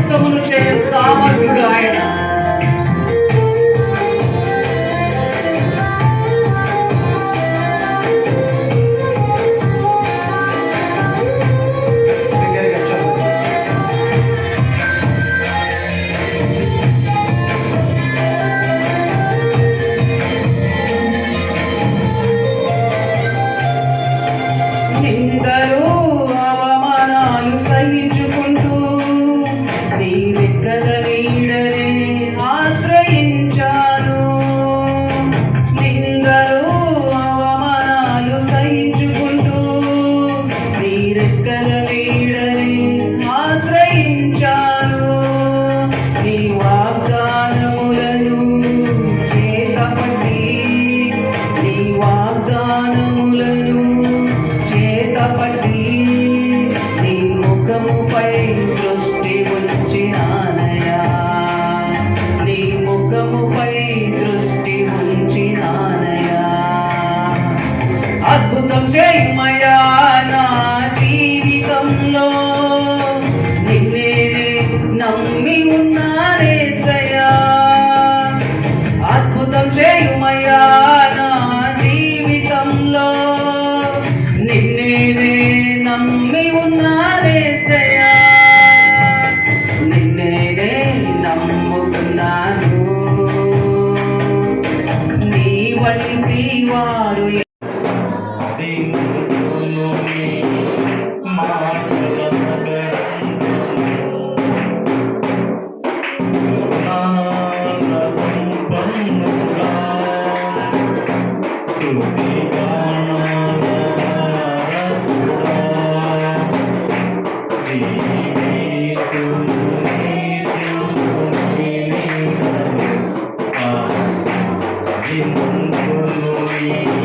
సమస్తమును చేయ సామర్థ్యుడు ఆయన. నిందలు అవమానాలు సహించుకుంటూ నీ రెక్కల నీడనే ఆశ్రయించాను. నిందలు అవమానాలు సహించుకుంటూ నీ రెక్కల నీడనే ఆశ్రయించాను. నీ వాగ్దానములను చేతపట్టి నీ వాగ్దానములను చేతపట్టి నీ ముఖముపై దృష్టి ఉంచినానయా. నీ ముఖముపై దృష్టి ఉంచినానయా. అద్భుతం చేయమయా నా జీవితంలో, నిన్నే నమ్మి ఉన్నానేసయ్యా. అద్భుతం చేయుమయ్యా నా జీవితంలో, నిన్నే నమ్మి ఉన్నానేసయ్యా. నిన్నే నమ్ముకున్నాను. నీ వంటి వారు Thank you.